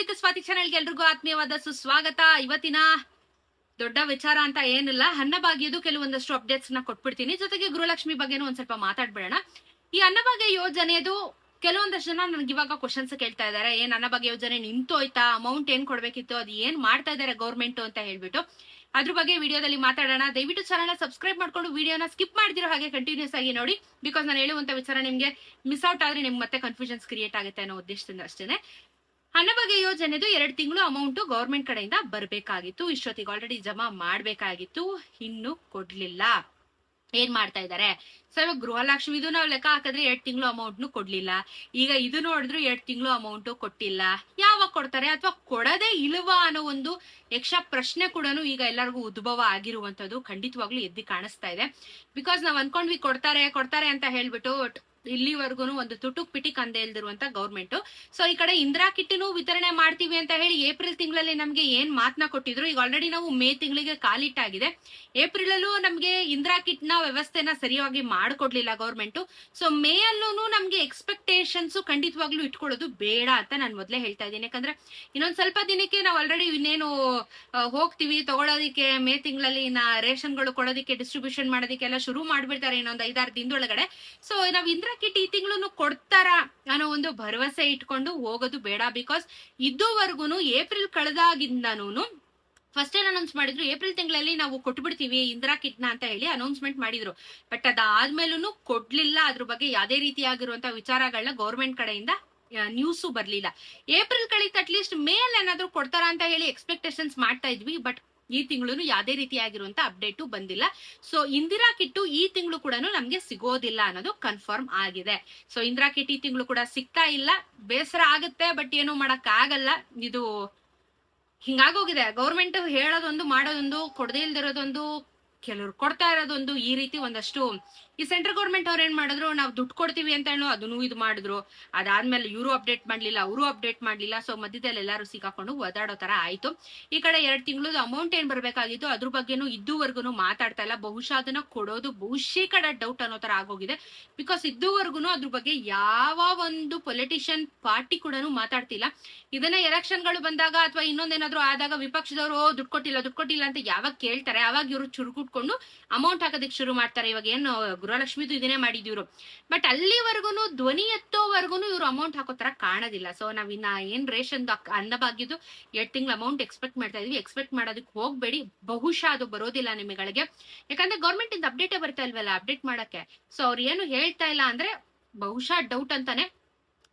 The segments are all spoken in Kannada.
ವಿತ್ ಸ್ವಾತಿ ಚಾನೆಲ್ಗೆ ಎಲ್ರಿಗೂ ಆತ್ಮೀಯವಾದ ಸುಸ್ವಾಗತ. ಇವತ್ತಿನ ದೊಡ್ಡ ವಿಚಾರ ಅಂತ ಏನಿಲ್ಲ, ಅನ್ನಭಾಗ್ಯದು ಕೆಲವೊಂದಷ್ಟು ಅಪ್ಡೇಟ್ಸ್ ನ ಕೊಟ್ಬಿಡ್ತೀನಿ. ಜೊತೆಗೆ ಗೃಹಲಕ್ಷ್ಮಿ ಬಗ್ಗೆನೂ ಒಂದ್ ಸ್ವಲ್ಪ ಮಾತಾಡ್ಬೇಡ. ಈ ಅನ್ನಭಾಗ್ಯ ಯೋಜನೆದು ಕೆಲವೊಂದಷ್ಟು ಜನ ನನ್ಗೆ ಇವಾಗ ಕ್ವಶನ್ಸ್ ಕೇಳ್ತಾ ಇದಾರೆ. ಏನ್ ಅನ್ನಭಾಗ್ಯ ಯೋಜನೆ ನಿಂತೋಯ್ತಾ, ಅಮೌಂಟ್ ಏನ್ ಕೊಡ್ಬೇಕಿತ್ತು, ಅದು ಏನ್ ಮಾಡ್ತಾ ಇದಾರೆ ಗೌರ್ಮೆಂಟ್ ಅಂತ ಹೇಳ್ಬಿಟ್ಟು ಅದ್ರ ಬಗ್ಗೆ ವಿಡಿಯೋದಲ್ಲಿ ಮಾತಾಡೋಣ. ದಯವಿಟ್ಟು ಚಾನಲ್ ಸಬ್ಸ್ಕ್ರೈಬ್ ಮಾಡ್ಕೊಂಡು ವಿಡಿಯೋನ ಸ್ಕಿಪ್ ಮಾಡ್ದಿರೋ ಹಾಗೆ ಕಂಟಿನ್ಯೂಸ್ ಆಗಿ ನೋಡಿ. ಬಿಕಾಸ್ ನಾನು ಹೇಳುವಂತ ವಿಚಾರ ನಿಮ್ಗೆ ಮಿಸ್ ಔಟ್ ಆದ್ರೆ ನಿಮ್ಗೆ ಮತ್ತೆ ಕನ್ಫ್ಯೂಷನ್ಸ್ ಕ್ರಿಯೇಟ್ ಆಗುತ್ತೆ ಅನ್ನೋ ಉದ್ದೇಶದಿಂದ ಅಷ್ಟೇನೆ. ಅನ್ನಭಾಗ್ಯ ಯೋಜನೆದು 2 ತಿಂಗಳು ಅಮೌಂಟ್ ಗೌರ್ಮೆಂಟ್ ಕಡೆಯಿಂದ ಬರ್ಬೇಕಾಗಿತ್ತು. ಇಷ್ಟೊತ್ತಿಗೆ ಆಲ್ರೆಡಿ ಜಮಾ ಮಾಡ್ಬೇಕಾಗಿತ್ತು, ಇನ್ನು ಕೊಡ್ಲಿಲ್ಲ. ಏನ್ ಮಾಡ್ತಾ ಇದಾರೆ? ಸೊ ಇವಾಗ ಗೃಹಲಕ್ಷ್ಮಿದು ನಾವು ಲೆಕ್ಕ ಹಾಕಿದ್ರೆ 2 ತಿಂಗಳು ಅಮೌಂಟ್ ಕೊಡ್ಲಿಲ್ಲ. ಈಗ ಇದು ನೋಡಿದ್ರು 2 ತಿಂಗಳು ಅಮೌಂಟ್ ಕೊಟ್ಟಿಲ್ಲ. ಯಾವಾಗ ಕೊಡ್ತಾರೆ ಅಥವಾ ಕೊಡದೇ ಇಲ್ವಾ ಅನ್ನೋ ಒಂದು ಯಕ್ಷ ಪ್ರಶ್ನೆ ಕೂಡ ಈಗ ಎಲ್ಲರಿಗೂ ಉದ್ಭವ ಆಗಿರುವಂತದ್ದು ಖಂಡಿತವಾಗ್ಲೂ ಎದ್ದು ಕಾಣಿಸ್ತಾ ಇದೆ. ಬಿಕಾಸ್ ನಾವ್ ಅನ್ಕೊಂಡ್ವಿ ಕೊಡ್ತಾರೆ ಅಂತ ಹೇಳ್ಬಿಟ್ಟು ಇಲ್ಲಿವರೆಗೂ ಒಂದು ತುಟುಕ್ ಪಿಟಿಕ್ ಅಂದೇ ಇಲ್ದಿರುವಂತ ಗೌರ್ಮೆಂಟ್. ಸೊ ಈ ಕಡೆ ಇಂದಿರಾ ಕಿಟ್ನು ವಿತರಣೆ ಮಾಡ್ತೀವಿ ಅಂತ ಹೇಳಿ ಏಪ್ರಿಲ್ ತಿಂಗಳಲ್ಲಿ ನಮ್ಗೆ ಏನ್ ಮಾತನ್ನ ಕೊಟ್ಟಿದ್ರು. ಈಗ ಆಲ್ರೆಡಿ ನಾವು ಮೇ ತಿಂಗಳಿಗೆ ಕಾಲಿಟ್ಟಾಗಿದೆ. ಏಪ್ರಿಲ್ ಅಲ್ಲೂ ನಮ್ಗೆ ಇಂದಿರಾ ಕಿಟ್ ನ ವ್ಯವಸ್ಥೆನ ಸರಿಯಾಗಿ ಮಾಡ್ಕೊಡ್ಲಿಲ್ಲ ಗೌರ್ಮೆಂಟ್. ಸೊ ಮೇ ಅಲ್ಲೂ ನಮ್ಗೆ ಎಕ್ಸ್ಪೆಕ್ಟೇಷನ್ಸ್ ಖಂಡಿತವಾಗ್ಲೂ ಇಟ್ಕೊಳ್ಳೋದು ಬೇಡ ಅಂತ ನಾನು ಮೊದ್ಲೇ ಹೇಳ್ತಾ ಇದ್ದೀನಿ. ಯಾಕಂದ್ರೆ ಇನ್ನೊಂದ್ ಸ್ವಲ್ಪ ದಿನಕ್ಕೆ ನಾವು ಆಲ್ರೆಡಿ ಇನ್ನೇನು ಹೋಗ್ತೀವಿ ತಗೊಳೋದಿಕ್ಕೆ. ಮೇ ತಿಂಗಳಲ್ಲಿ ರೇಷನ್ಗಳು ಕೊಡೋದಿಕ್ಕೆ, ಡಿಸ್ಟ್ರಿಬ್ಯೂಷನ್ ಮಾಡೋದಿಕ್ಕೆಲ್ಲ ಶುರು ಮಾಡ್ಬಿಡ್ತಾರೆ ಇನ್ನೊಂದ್ 5-6 ದಿನದೊಳಗಡೆ. ಸೊ ನಾವ್ ಇಂದಿರಾ ಕಿಟ್ ಈ ತಿಂಗಳು ಕೊಡ್ತಾರ ಅನ್ನೋ ಒಂದು ಭರವಸೆ ಇಟ್ಕೊಂಡು ಹೋಗೋದು ಬೇಡ. ಬಿಕಾಸ್ ಇದುವರೆಗೂ ಏಪ್ರಿಲ್ ಕಳೆದಾಗಿಂದನೂ ಫಸ್ಟ್ ಏನ್ ಅನೌನ್ಸ್ ಮಾಡಿದ್ರು, ಏಪ್ರಿಲ್ ತಿಂಗಳಲ್ಲಿ ನಾವು ಕೊಟ್ಬಿಡ್ತೀವಿ ಇಂದಿರಾ ಕಿಟ್ ನ ಅಂತ ಹೇಳಿ ಅನೌನ್ಸ್ಮೆಂಟ್ ಮಾಡಿದ್ರು. ಬಟ್ ಅದಾದ್ಮೇಲೂ ಕೊಡ್ಲಿಲ್ಲ. ಅದ್ರ ಬಗ್ಗೆ ಯಾವ್ದೇ ರೀತಿಯಾಗಿರುವಂತ ವಿಚಾರಗಳನ್ನ ಗೌರ್ಮೆಂಟ್ ಕಡೆಯಿಂದ ನ್ಯೂಸು ಬರ್ಲಿಲ್ಲ. ಏಪ್ರಿಲ್ ಕಳಿತ ಅಟ್ಲೀಸ್ಟ್ ಮೇಲ್ ಏನಾದ್ರು ಕೊಡ್ತಾರ ಅಂತ ಹೇಳಿ ಎಕ್ಸ್ಪೆಕ್ಟೇಷನ್ಸ್ ಮಾಡ್ತಾ ಇದ್ವಿ. ಬಟ್ ಈ ತಿಂಗಳು ಯಾವ್ದೇ ರೀತಿಯಾಗಿರುವಂತ ಅಪ್ಡೇಟು ಬಂದಿಲ್ಲ. ಸೊ ಇಂದಿರಾ ಕಿಟ್ಟು ಈ ತಿಂಗಳು ಕೂಡ ನಮ್ಗೆ ಸಿಗೋದಿಲ್ಲ ಅನ್ನೋದು ಕನ್ಫರ್ಮ್ ಆಗಿದೆ. ಸೊ ಇಂದಿರಾ ಕಿಟ್ ಈ ತಿಂಗಳು ಕೂಡ ಸಿಗ್ತಾ ಇಲ್ಲ. ಬೇಸರ ಆಗುತ್ತೆ, ಬಟ್ ಏನು ಮಾಡಕ್ ಆಗಲ್ಲ. ಇದು ಹಿಂಗಾಗೋಗಿದೆ. ಗೌರ್ಮೆಂಟ್ ಹೇಳೋದೊಂದು ಮಾಡೋದೊಂದು, ಕೊಡದೇ ಇಲ್ದಿರೋದೊಂದು, ಕೆಲವ್ರು ಕೊಡ್ತಾ ಇರೋದೊಂದು, ಈ ರೀತಿ ಒಂದಷ್ಟು. ಈ ಸೆಂಟ್ರಲ್ ಗೌರ್ಮೆಂಟ್ ಅವ್ರು ಏನ್ ಮಾಡಿದ್ರು, ನಾವು ದುಡ್ಡು ಕೊಡ್ತೀವಿ ಅಂತ ಹೇಳೋ ಅದನ್ನು ಇದು ಮಾಡಿದ್ರು. ಅದಾದ್ಮೇಲೆ ಇವರು ಅಪ್ಡೇಟ್ ಮಾಡ್ಲಿಲ್ಲ, ಅವರು ಅಪ್ಡೇಟ್ ಮಾಡ್ಲಿಲ್ಲ. ಸೊ ಮಧ್ಯದಲ್ಲಿ ಎಲ್ಲಾರು ಸಿಕ್ಕಾಕೊಂಡು ಒದಾಡೋ ತರ ಆಯ್ತು. ಈ ಕಡೆ 2 ತಿಂಗಳು ಅಮೌಂಟ್ ಏನ್ ಬರ್ಬೇಕಾಗಿತ್ತು ಅದ್ರ ಬಗ್ಗೆನೂ ಇದುವರೆಗೂ ಮಾತಾಡ್ತಾ ಇಲ್ಲ. ಬಹುಶಃ ಅದನ್ನ ಕೊಡೋದು ಬಹುಶೇಕಡ ಡೌಟ್ ಅನ್ನೋ ತರ ಆಗೋಗಿದೆ. ಬಿಕಾಸ್ ಇದುವರೆಗೂ ಅದ್ರ ಬಗ್ಗೆ ಯಾವ ಒಂದು ಪೊಲಿಟಿಷಿಯನ್ ಪಾರ್ಟಿ ಕೂಡ ಮಾತಾಡ್ತಿಲ್ಲ. ಇದನ್ನ ಎಲೆಕ್ಷನ್ ಗಳು ಬಂದಾಗ ಅಥವಾ ಇನ್ನೊಂದೇನಾದ್ರು ಆದಾಗ ವಿಪಕ್ಷದವರು ದುಡ್ಡು ಕೊಟ್ಟಿಲ್ಲ ಅಂತ ಯಾವಾಗ ಕೇಳ್ತಾರೆ ಅವಾಗ ಇವರು ಚುರುಕುಟ್ಕೊಂಡು ಅಮೌಂಟ್ ಹಾಕೋದಕ್ಕೆ ಶುರು ಮಾಡ್ತಾರೆ. ಇವಾಗ ಏನು ಗೃಹಲಕ್ಷ್ಮಿದು ಇದನ್ನೇ ಮಾಡಿದ್ವಿ. ಬಟ್ ಅಲ್ಲಿವರೆಗೂ ಧ್ವನಿ ಎತ್ತೋವರೆಗೂ ಇವ್ರು ಅಮೌಂಟ್ ಹಾಕೋ ತರ ಕಾಣೋದಿಲ್ಲ. ಸೊ ನಾವಿನ್ನ ಏನ್ ರೇಷನ್ ಅನ್ನಭಾಗ್ಯದು 2 ತಿಂಗಳ ಅಮೌಂಟ್ ಎಕ್ಸ್ಪೆಕ್ಟ್ ಮಾಡ್ತಾ ಇದೀವಿ. ಎಕ್ಸ್ಪೆಕ್ಟ್ ಮಾಡೋದಕ್ಕೆ ಹೋಗ್ಬೇಡಿ, ಬಹುಶಃ ಅದು ಬರೋದಿಲ್ಲ ನಿಮಗೆ. ಯಾಕಂದ್ರೆ ಗೌರ್ಮೆಂಟ್ ಇಂದ ಅಪ್ಡೇಟೇ ಬರ್ತಾ ಇಲ್ವಲ್ಲ ಅಪ್ಡೇಟ್ ಮಾಡಕ್ಕೆ. ಸೊ ಅವ್ರು ಏನು ಹೇಳ್ತಾ ಇಲ್ಲ ಅಂದ್ರೆ ಬಹುಶಃ ಡೌಟ್ ಅಂತಾನೆ.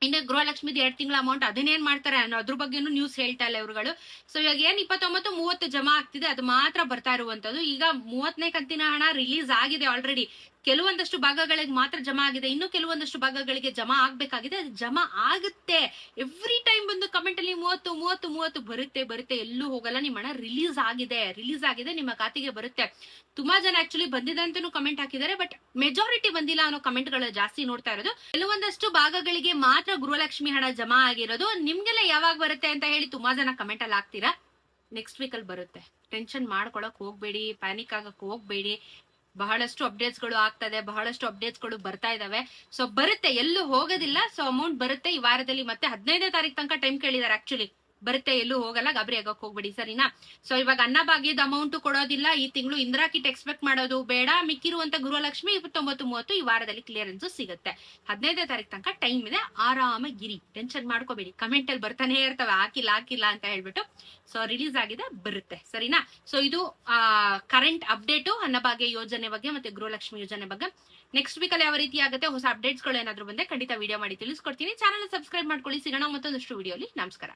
ಇನ್ನು ಗೃಹಲಕ್ಷ್ಮಿದು 2 ತಿಂಗಳ ಅಮೌಂಟ್ ಅದನ್ನೇನ್ ಮಾಡ್ತಾರೆ ಅನ್ನೋ ಅದ್ರ ಬಗ್ಗೆನೂ ನ್ಯೂಸ್ ಹೇಳ್ತಾ ಇಲ್ಲ ಇವ್ರುಗಳು. ಸೊ ಇವಾಗ ಏನ್ 29-30 ಜಮಾ ಆಗ್ತಿದೆ ಅದು ಮಾತ್ರ ಬರ್ತಾ ಇರುವಂತದ್ದು. ಈಗ 30ನೇ ಕಂತಿನ ಹಣ ರಿಲೀಸ್ ಆಗಿದೆ ಆಲ್ರೆಡಿ. ಕೆಲವೊಂದಷ್ಟು ಭಾಗಗಳಿಗೆ ಮಾತ್ರ ಜಮಾ ಆಗಿದೆ, ಇನ್ನು ಕೆಲವೊಂದಷ್ಟು ಭಾಗಗಳಿಗೆ ಜಮಾ ಆಗ್ಬೇಕಾಗಿದೆ. ಅದು ಜಮಾ ಆಗುತ್ತೆ. ಎವ್ರಿ ಟೈಮ್ ಬಂದು ಕಮೆಂಟ್ ಅಲ್ಲಿ 30 ಬರುತ್ತೆ, ಎಲ್ಲೂ ಹೋಗಲ್ಲ. ನಿಮ್ಮ ಹಣ ರಿಲೀಸ್ ಆಗಿದೆ, ನಿಮ್ಮ ಖಾತೆಗೆ ಬರುತ್ತೆ. ತುಂಬಾ ಜನ ಆಕ್ಚುಲಿ ಬಂದಿದೆ ಅಂತಾನು ಕಮೆಂಟ್ ಹಾಕಿದ್ದಾರೆ. ಬಟ್ ಮೆಜಾರಿಟಿ ಬಂದಿಲ್ಲ ಅನ್ನೋ ಕಮೆಂಟ್ ಗಳು ಜಾಸ್ತಿ ನೋಡ್ತಾ ಇರೋದು. ಕೆಲವೊಂದಷ್ಟು ಭಾಗಗಳಿಗೆ ಮಾತ್ರ ಗೃಹಲಕ್ಷ್ಮಿ ಹಣ ಜಮಾ ಆಗಿರೋದು. ನಿಮ್ಗೆಲ್ಲ ಯಾವಾಗ ಬರುತ್ತೆ ಅಂತ ಹೇಳಿ ತುಂಬಾ ಜನ ಕಮೆಂಟ್ ಅಲ್ಲಿ ಹಾಕ್ತೀರಾ. ನೆಕ್ಸ್ಟ್ ವೀಕ್ ಅಲ್ಲಿ ಬರುತ್ತೆ. ಟೆನ್ಷನ್ ಮಾಡ್ಕೊಳಕ್ ಹೋಗ್ಬೇಡಿ, ಪ್ಯಾನಿಕ್ ಆಗಕ್ ಹೋಗ್ಬೇಡಿ. ಬಹಳಷ್ಟು ಅಪ್ಡೇಟ್ಸ್ ಗಳು ಆಗ್ತದೆ, ಬಹಳಷ್ಟು ಅಪ್ಡೇಟ್ಸ್ ಗಳು ಬರ್ತಾ ಇದಾವೆ. ಸೊ ಬರುತ್ತೆ, ಎಲ್ಲೂ ಹೋಗೋದಿಲ್ಲ. ಸೊ ಅಮೌಂಟ್ ಬರುತ್ತೆ ಈ ವಾರದಲ್ಲಿ. ಮತ್ತೆ 15ನೇ ತಾರೀಕು ತನಕ ಟೈಮ್ ಕೇಳಿದಾರೆ. ಆಕ್ಚುಲಿ ಬರುತ್ತೆ, ಎಲ್ಲೂ ಹೋಗಲ್ಲ, ಗಾಬರಿ ಆಗಕ್ ಹೋಗ್ಬೇಡಿ, ಸರಿನಾ? ಸೊ ಇವಾಗ ಅನ್ನಭಾಗ್ಯದ ಅಮೌಂಟ್ ಕೊಡೋದಿಲ್ಲ ಈ ತಿಂಗಳು. ಇಂದಿರಾ ಕಿಟ್ ಎಕ್ಸ್ಪೆಕ್ಟ್ ಮಾಡೋದು ಬೇಡ. ಮಿಕ್ಕಿರುವಂತ ಗೃಹಲಕ್ಷ್ಮಿ 29-30 ಈ ವಾರದಲ್ಲಿ ಕ್ಲಿಯರೆನ್ಸ್ ಸಿಗುತ್ತೆ. 15ನೇ ತಾರೀಕು ತನಕ ಟೈಮ್ ಇದೆ, ಆರಾಮಾಗಿರಿ, ಟೆನ್ಷನ್ ಮಾಡ್ಕೋಬೇಡಿ. ಕಮೆಂಟ್ ಅಲ್ಲಿ ಬರ್ತಾನೆ ಇರ್ತವೆ ಹಾಕಿಲ್ಲ ಅಂತ ಹೇಳ್ಬಿಟ್ಟು. ಸೊ ರಿಲೀಸ್ ಆಗಿದೆ, ಬರುತ್ತೆ, ಸರಿನಾ? ಸೊ ಇದು ಕರೆಂಟ್ ಅಪ್ಡೇಟು ಅನ್ನಭಾಗ್ಯ ಯೋಜನೆ ಬಗ್ಗೆ ಮತ್ತೆ ಗೃಹಲಕ್ಷ್ಮಿ ಯೋಜನೆ ಬಗ್ಗೆ. ನೆಕ್ಸ್ಟ್ ವೀಕ್ ಅಲ್ಲಿ ಯಾವ ರೀತಿ ಆಗುತ್ತೆ, ಹೊಸ ಅಪ್ಡೇಟ್ಸ್ ಗಳು ಏನಾದ್ರು ಬಂದ್ರೆ ಖಂಡಿತ ವಿಡಿಯೋ ಮಾಡಿ ತಿಳಿಸ್ಕೊಡ್ತೀನಿ. ಚಾನಲ್ ಸಬ್ಸ್ಕ್ರೈಬ್ ಮಾಡ್ಕೊಳ್ಳಿ. ಸಿಗೋಣ ಮತ್ತೊಂದಷ್ಟು ವಿಡಿಯೋಲಿ. ನಮಸ್ಕಾರ.